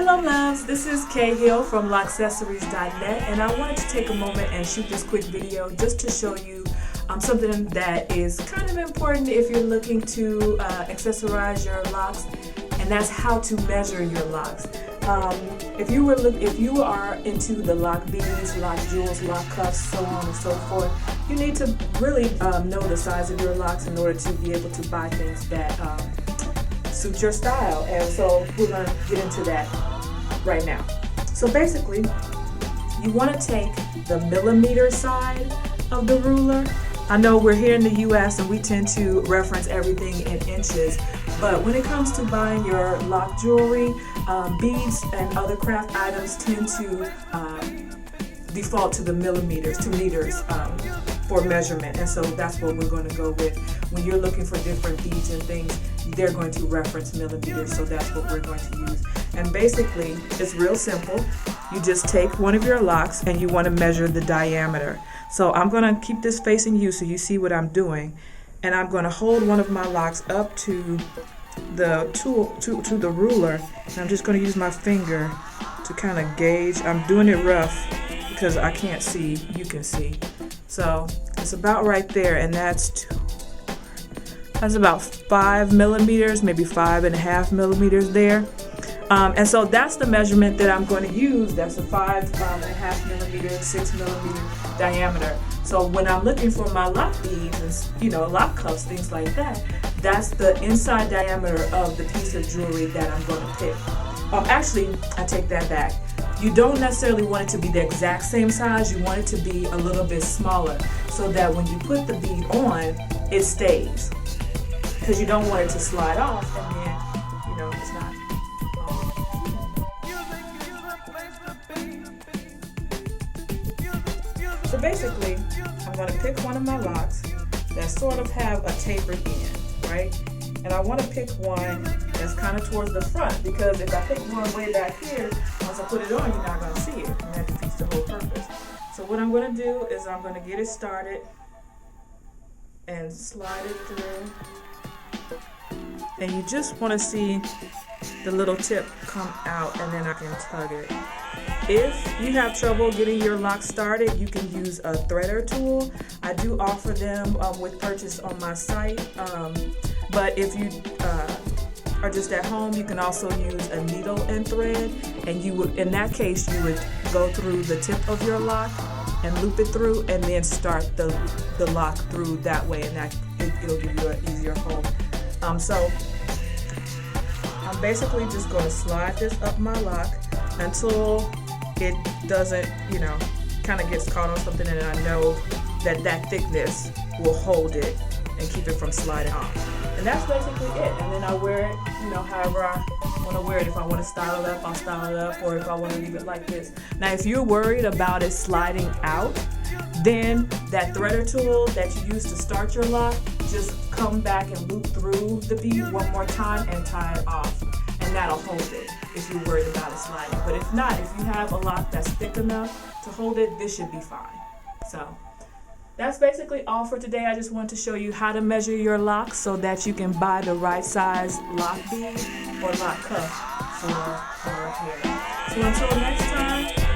Hello loves, this is K.Hill from Loccessories.net, and I wanted to take a moment and shoot this quick video just to show you something that is kind of important if you're looking to accessorize your locks, and that's how to measure your locks. If you are into the lock beads, lock jewels, lock cuffs, so on and so forth, you need to really know the size of your locks in order to be able to buy things that suit your style. And so we're going to get into that right now. So basically, you want to take the millimeter side of the ruler. I know we're here in the US and we tend to reference everything in inches, but when it comes to buying your lock jewelry, beads and other craft items tend to default to the millimeters, to meters for measurement. And so that's what we're going to go with. When you're looking for different beads and things, they're going to reference millimeters, so that's what we're going to use. And basically, it's real simple. You just take one of your locks and you want to measure the diameter. So I'm going to keep this facing you so you see what I'm doing. And I'm going to hold one of my locks up to the tool, to the ruler, and I'm just going to use my finger to kind of gauge. I'm doing it rough because I can't see, you can see. So it's about right there, and that's about 5 millimeters, maybe 5.5 millimeters there. And so that's the measurement that I'm going to use. That's a 5.5 millimeter, 6 millimeter diameter. So when I'm looking for my lock beads and lock cuffs, things like that, that's the inside diameter of the piece of jewelry that I'm going to pick. Actually, I take that back. You don't necessarily want it to be the exact same size. You want it to be a little bit smaller so that when you put the bead on, it stays. Because you don't want it to slide off and then, it's not. So basically, I'm going to pick one of my locks that sort of have a tapered end, right? And I want to pick one that's kind of towards the front, because if I pick one way back here, once I put it on, you're not going to see it, and that defeats the whole purpose. So what I'm going to do is I'm going to get it started and slide it through. And you just want to see the little tip come out, and then I can tug it. If you have trouble getting your lock started, you can use a threader tool. I do offer them with purchase on my site. But if you are just at home, you can also use a needle and thread. And you would, in that case, you would go through the tip of your lock and loop it through, and then start the lock through that way, and it'll give you an easier hold. So I'm basically just going to slide this up my lock until it doesn't, kind of gets caught on something, and I know that thickness will hold it and keep it from sliding off. And that's basically it. And then I wear it, however I want to wear it. If I want to style it up, I'll style it up, or if I want to leave it like this. Now, if you're worried about it sliding out, then that threader tool that you use to start your lock, just come back and loop through the bead one more time and tie it off. And that'll hold it if you're worried about it sliding. But if not, if you have a lock that's thick enough to hold it, this should be fine. So that's basically all for today. I just wanted to show you how to measure your locks so that you can buy the right size lock bead or lock cuff for your hair. So until next time,